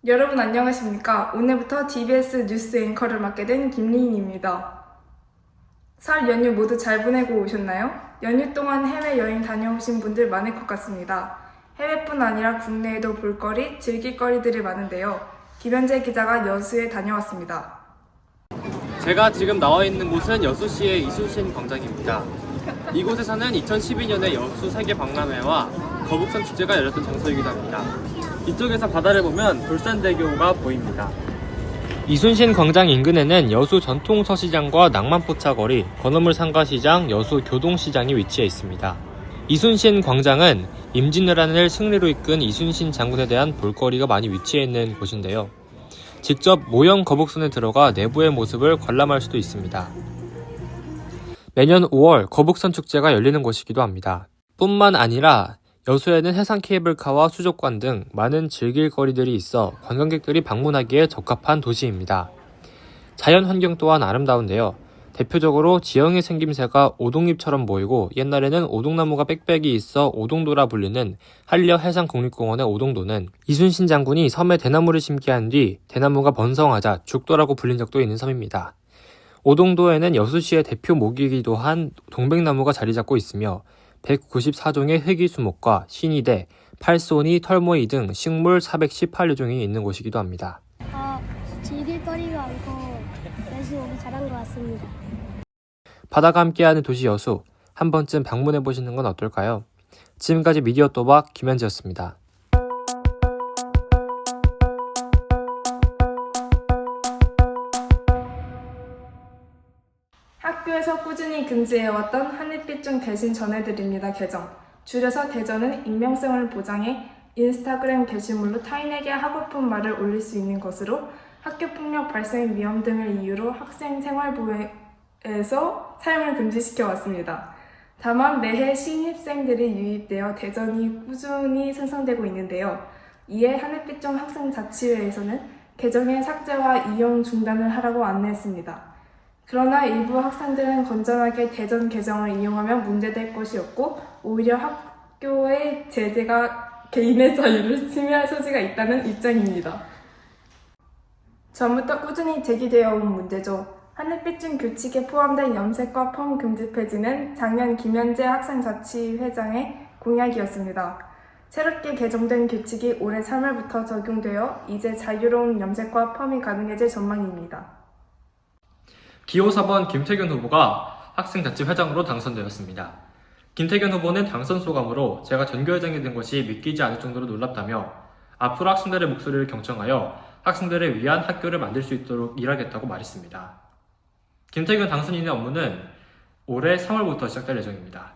여러분 안녕하십니까? 오늘부터 DBS 뉴스 앵커를 맡게 된 김리인입니다. 설 연휴 모두 잘 보내고 오셨나요? 연휴 동안 해외여행 다녀오신 분들 많을 것 같습니다. 해외뿐 아니라 국내에도 볼거리, 즐길거리들이 많은데요. 김현재 기자가 여수에 다녀왔습니다. 제가 지금 나와 있는 곳은 여수시의 이순신 광장입니다. 이곳에서는 2012년에 여수 세계박람회와 거북선 축제가 열렸던 장소이기도 합니다. 이쪽에서 바다를 보면 돌산대교가 보입니다. 이순신 광장 인근에는 여수 전통서시장과 낭만포차거리, 건어물 상가시장, 여수 교동시장이 위치해 있습니다. 이순신 광장은 임진왜란을 승리로 이끈 이순신 장군에 대한 볼거리가 많이 위치해 있는 곳인데요. 직접 모형 거북선에 들어가 내부의 모습을 관람할 수도 있습니다. 매년 5월 거북선 축제가 열리는 곳이기도 합니다. 뿐만 아니라 여수에는 해상 케이블카와 수족관 등 많은 즐길 거리들이 있어 관광객들이 방문하기에 적합한 도시입니다. 자연 환경 또한 아름다운데요. 대표적으로 지형의 생김새가 오동잎처럼 보이고 옛날에는 오동나무가 빽빽이 있어 오동도라 불리는 한려 해상국립공원의 오동도는 이순신 장군이 섬에 대나무를 심게 한 뒤 대나무가 번성하자 죽도라고 불린 적도 있는 섬입니다. 오동도에는 여수시의 대표 모기이기도 한 동백나무가 자리 잡고 있으며 194종의 흑이수목과 신이대, 팔손이, 털모이 등 식물 418여종이 있는 곳이기도 합니다. 즐길거리가 많고 여수 오기 잘한 것 같습니다. 바다가 함께하는 도시 여수, 한 번쯤 방문해보시는 건 어떨까요? 지금까지 미디어 또박 김현지였습니다. 학교에서 꾸준히 금지해왔던 하늘빛 중 대신 전해드립니다 계정. 줄여서 대전은 익명성을 보장해 인스타그램 게시물로 타인에게 하고픈 말을 올릴 수 있는 것으로 학교폭력 발생 위험 등을 이유로 학생 생활부에서 사용을 금지시켜 왔습니다. 다만 매해 신입생들이 유입되어 대전이 꾸준히 생성되고 있는데요. 이에 하늘빛 중 학생자치회에서는 계정의 삭제와 이용 중단을 하라고 안내했습니다. 그러나 일부 학생들은 건전하게 대전 계정을 이용하면 문제될 것이 없고 오히려 학교의 제재가 개인의 자유를 침해할 소지가 있다는 입장입니다. 전부터 꾸준히 제기되어 온 문제죠. 하늘빛 규칙에 포함된 염색과 펌 금지 폐지는 작년 김현재 학생자치회장의 공약이었습니다. 새롭게 개정된 규칙이 올해 3월부터 적용되어 이제 자유로운 염색과 펌이 가능해질 전망입니다. 기호 4번 김태균 후보가 학생자치회장으로 당선되었습니다. 김태균 후보는 당선 소감으로 제가 전교회장이 된 것이 믿기지 않을 정도로 놀랍다며 앞으로 학생들의 목소리를 경청하여 학생들을 위한 학교를 만들 수 있도록 일하겠다고 말했습니다. 김태균 당선인의 업무는 올해 3월부터 시작될 예정입니다.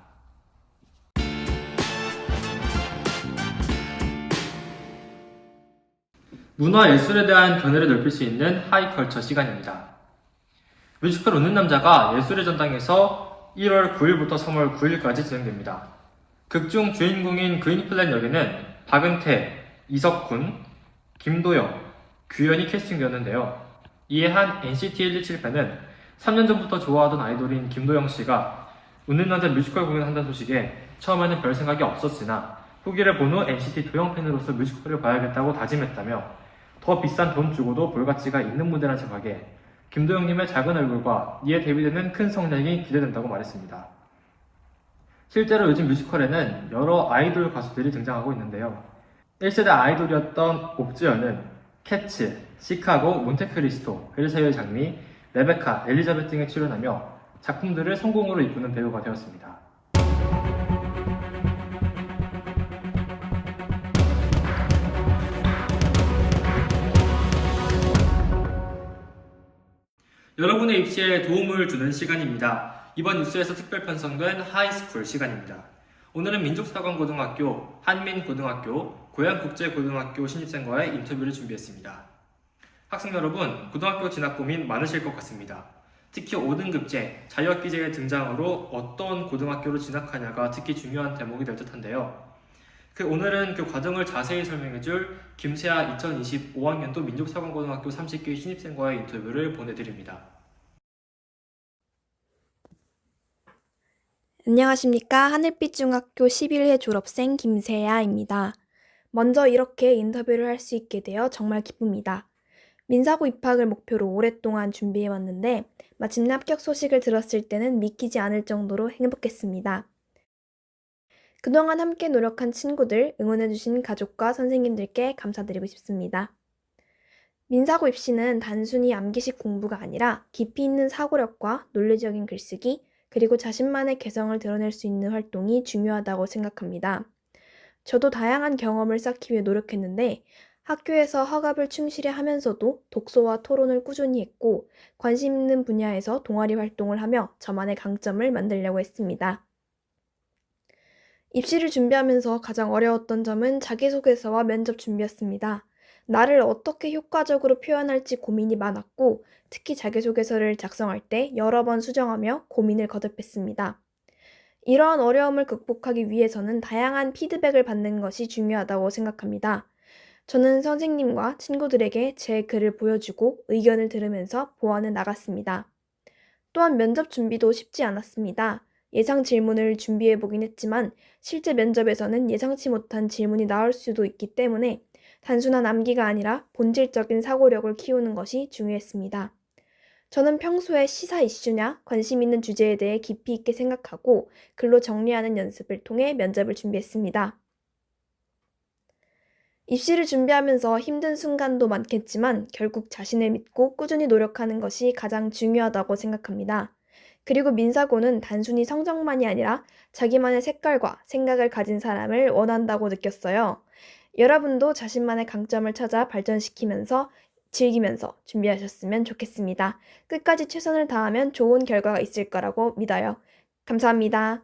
문화 예술에 대한 견해를 넓힐 수 있는 하이컬처 시간입니다. 뮤지컬 웃는 남자가 예술의 전당에서 1월 9일부터 3월 9일까지 진행됩니다. 극중 주인공인 그린플랜 역에는 박은태, 이석훈, 김도영, 규현이 캐스팅되었는데요. 이에 한 NCT 127팬은 3년 전부터 좋아하던 아이돌인 김도영 씨가 웃는 남자 뮤지컬 공연한다는 소식에 처음에는 별 생각이 없었으나 후기를 본 후 NCT 도영 팬으로서 뮤지컬을 봐야겠다고 다짐했다며 더 비싼 돈 주고도 볼 가치가 있는 무대란 생각에 김도영님의 작은 얼굴과 이에 대비되는 큰 성량이 기대된다고 말했습니다. 실제로 요즘 뮤지컬에는 여러 아이돌 가수들이 등장하고 있는데요. 1세대 아이돌이었던 옥주현은 캐츠, 시카고, 몬테크리스토, 벨사유의 장미, 레베카, 엘리자베트 등에 출연하며 작품들을 성공으로 이끄는 배우가 되었습니다. 여러분의 입시에 도움을 주는 시간입니다. 이번 뉴스에서 특별 편성된 하이스쿨 시간입니다. 오늘은 민족사관고등학교, 한민고등학교, 고양국제고등학교 신입생과의 인터뷰를 준비했습니다. 학생 여러분, 고등학교 진학 고민 많으실 것 같습니다. 특히 5등급제, 자유학기제의 등장으로 어떤 고등학교로 진학하냐가 특히 중요한 대목이 될 듯한데요. 오늘은 그 과정을 자세히 설명해줄 김세아 2025학년도 민족사관고등학교 30기 신입생과의 인터뷰를 보내드립니다. 안녕하십니까. 하늘빛 중학교 11회 졸업생 김세아입니다. 먼저 이렇게 인터뷰를 할 수 있게 되어 정말 기쁩니다. 민사고 입학을 목표로 오랫동안 준비해왔는데 마침내 합격 소식을 들었을 때는 믿기지 않을 정도로 행복했습니다. 그동안 함께 노력한 친구들, 응원해주신 가족과 선생님들께 감사드리고 싶습니다. 민사고 입시는 단순히 암기식 공부가 아니라 깊이 있는 사고력과 논리적인 글쓰기, 그리고 자신만의 개성을 드러낼 수 있는 활동이 중요하다고 생각합니다. 저도 다양한 경험을 쌓기 위해 노력했는데 학교에서 학업을 충실히 하면서도 독서와 토론을 꾸준히 했고 관심 있는 분야에서 동아리 활동을 하며 저만의 강점을 만들려고 했습니다. 입시를 준비하면서 가장 어려웠던 점은 자기소개서와 면접 준비였습니다. 나를 어떻게 효과적으로 표현할지 고민이 많았고 특히 자기소개서를 작성할 때 여러 번 수정하며 고민을 거듭했습니다. 이러한 어려움을 극복하기 위해서는 다양한 피드백을 받는 것이 중요하다고 생각합니다. 저는 선생님과 친구들에게 제 글을 보여주고 의견을 들으면서 보완해 나갔습니다. 또한 면접 준비도 쉽지 않았습니다. 예상 질문을 준비해보긴 했지만 실제 면접에서는 예상치 못한 질문이 나올 수도 있기 때문에 단순한 암기가 아니라 본질적인 사고력을 키우는 것이 중요했습니다. 저는 평소에 시사 이슈냐 관심 있는 주제에 대해 깊이 있게 생각하고 글로 정리하는 연습을 통해 면접을 준비했습니다. 입시를 준비하면서 힘든 순간도 많겠지만 결국 자신을 믿고 꾸준히 노력하는 것이 가장 중요하다고 생각합니다. 그리고 민사고는 단순히 성적만이 아니라 자기만의 색깔과 생각을 가진 사람을 원한다고 느꼈어요. 여러분도 자신만의 강점을 찾아 발전시키면서 즐기면서 준비하셨으면 좋겠습니다. 끝까지 최선을 다하면 좋은 결과가 있을 거라고 믿어요. 감사합니다.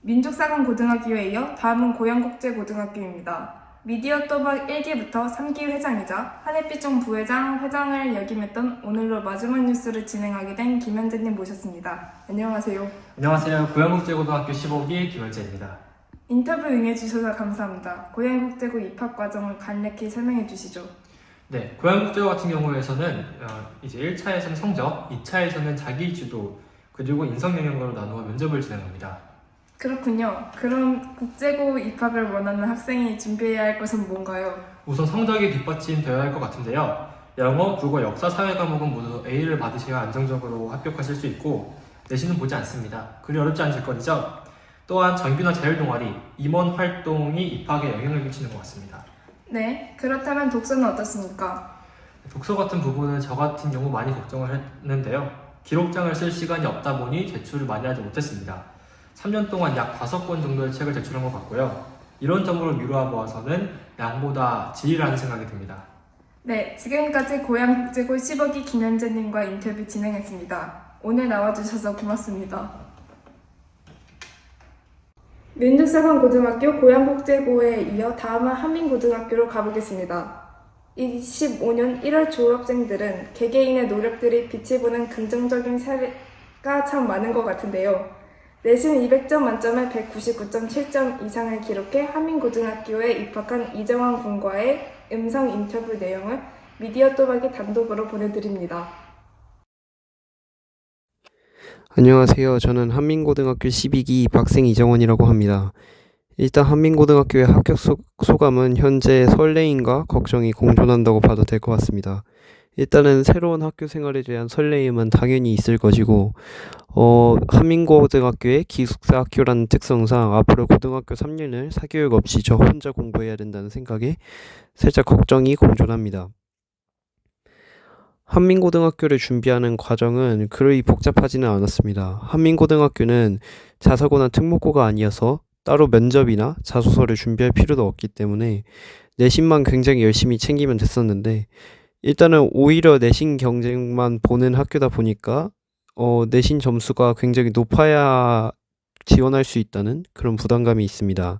민족사관고등학교에 이어 다음은 고양국제고등학교입니다. 미디어 또박 1기부터 3기 회장이자 한햇빛종 부회장, 회장을 역임했던 오늘로 마지막 뉴스를 진행하게 된 김현재님 모셨습니다. 안녕하세요. 안녕하세요. 고양국제고등학교 15기 김현재입니다. 인터뷰 응해주셔서 감사합니다. 고양국제고 입학 과정을 간략히 설명해 주시죠. 네, 고양국제고 같은 경우에서는 이제 1차에서는 성적, 2차에서는 자기주도, 그리고 인성 영역으로 나누어 면접을 진행합니다. 그렇군요. 그럼 국제고 입학을 원하는 학생이 준비해야 할 것은 뭔가요? 우선 성적이 뒷받침되어야 할 것 같은데요. 영어, 국어, 역사, 사회 과목은 모두 A를 받으셔야 안정적으로 합격하실 수 있고 내신은 보지 않습니다. 그리 어렵지 않을 거죠. 또한 정규나 자율동아리, 임원 활동이 입학에 영향을 미치는 것 같습니다. 네, 그렇다면 독서는 어떻습니까? 독서 같은 부분은 저 같은 경우 많이 걱정을 했는데요. 기록장을 쓸 시간이 없다 보니 제출을 많이 하지 못했습니다. 3년 동안 약 5권 정도의 책을 제출한 것 같고요. 이런 점으로 미루어 보아서는 양보다 질이라는 생각이 듭니다. 네, 지금까지 고양국제고 15기 김현재님과 인터뷰 진행했습니다. 오늘 나와주셔서 고맙습니다. 민족사관고등학교 고양국제고에 이어 다음은 한민고등학교로 가보겠습니다. 25년 1월 졸업생들은 개개인의 노력들이 빛을 보는 긍정적인 사례가 참 많은 것 같은데요. 내신 200점 만점에 199.7점 이상을 기록해 한민고등학교에 입학한 이정환 군과의 음성 인터뷰 내용을 미디어 또박이 단독으로 보내드립니다. 안녕하세요. 저는 한민고등학교 12기 입학생 이정원이라고 합니다. 일단 한민고등학교의 합격 소감은 현재 설레임과 걱정이 공존한다고 봐도 될 것 같습니다. 일단은 새로운 학교 생활에 대한 설레임은 당연히 있을 것이고 한민고등학교의 기숙사 학교라는 특성상 앞으로 고등학교 3년을 사교육 없이 저 혼자 공부해야 된다는 생각에 살짝 걱정이 공존합니다. 한민고등학교를 준비하는 과정은 그리 복잡하지는 않았습니다. 한민고등학교는 자사고나 특목고가 아니어서 따로 면접이나 자소서를 준비할 필요도 없기 때문에 내신만 굉장히 열심히 챙기면 됐었는데 일단은 오히려 내신 경쟁만 보는 학교다 보니까 내신 점수가 굉장히 높아야 지원할 수 있다는 그런 부담감이 있습니다.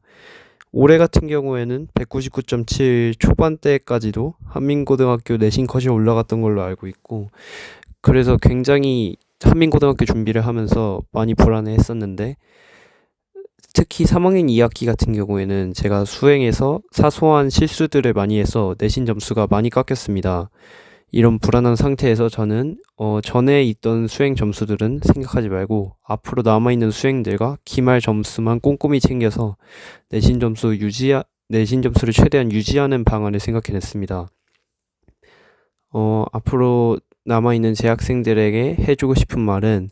올해 같은 경우에는 199.7 초반대까지도 한민고등학교 내신 컷이 올라갔던 걸로 알고 있고 그래서 굉장히 한민고등학교 준비를 하면서 많이 불안해했었는데 특히 3학년 2학기 같은 경우에는 제가 수행에서 사소한 실수들을 많이 해서 내신 점수가 많이 깎였습니다. 이런 불안한 상태에서 저는 전에 있던 수행 점수들은 생각하지 말고 앞으로 남아있는 수행들과 기말 점수만 꼼꼼히 챙겨서 내신 점수 내신 점수를 최대한 유지하는 방안을 생각해냈습니다. 앞으로 남아있는 재학생들에게 해주고 싶은 말은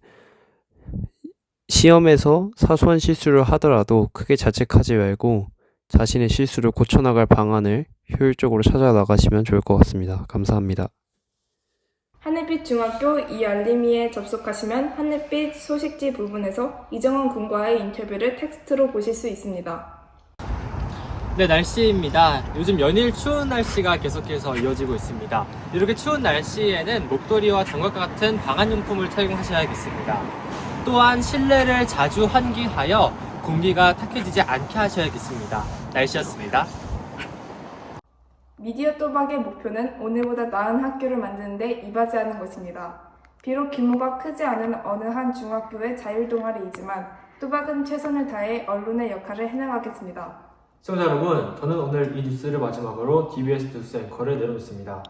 시험에서 사소한 실수를 하더라도 크게 자책하지 말고 자신의 실수를 고쳐나갈 방안을 효율적으로 찾아 나가시면 좋을 것 같습니다. 감사합니다. 하늘빛 중학교 이 알림이에 접속하시면 하늘빛 소식지 부분에서 이정원 군과의 인터뷰를 텍스트로 보실 수 있습니다. 네, 날씨입니다. 요즘 연일 추운 날씨가 계속해서 이어지고 있습니다. 이렇게 추운 날씨에는 목도리와 장갑과 같은 방한용품을 착용하셔야겠습니다. 또한 실내를 자주 환기하여 공기가 탁해지지 않게 하셔야겠습니다. 날씨였습니다. 미디어 또박의 목표는 오늘보다 나은 학교를 만드는 데 이바지하는 것입니다. 비록 규모가 크지 않은 어느 한 중학교의 자율동아리이지만 또박은 최선을 다해 언론의 역할을 해나가겠습니다. 시청자 여러분, 저는 오늘 이 뉴스를 마지막으로 DBS 뉴스 앵커를 내려놓습니다.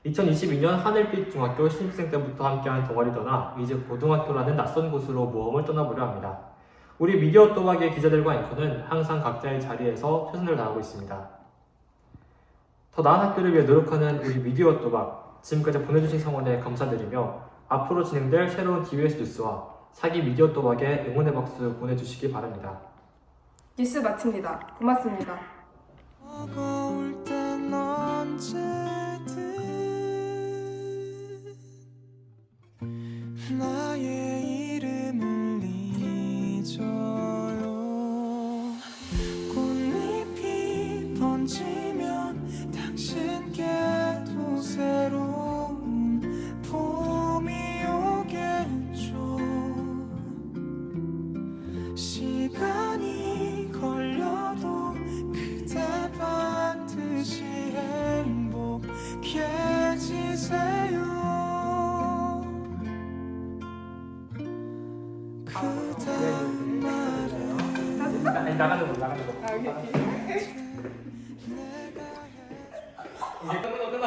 2022년 하늘빛 중학교 신입생 때부터 함께한 동아리 떠나 이제 고등학교라는 낯선 곳으로 모험을 떠나보려 합니다. 우리 미디어 또박의 기자들과 앵커는 항상 각자의 자리에서 최선을 다하고 있습니다. 더 나은 학교를 위해 노력하는 우리 미디어 또박, 지금까지 보내주신 성원에 감사드리며 앞으로 진행될 새로운 DBS 뉴스와 사기 미디어 또박의 응원의 박수 보내주시기 바랍니다. 뉴스 마칩니다. 고맙습니다. 버거울 땐 언제든 나의 이름을 잊어요. 꽃잎이 번지면 당신께도 새로운 봄이 오겠죠. 시간이 걸려도 그대 반드시 행복해지세요. 그대 말은 나가는 거. 이제 끊어.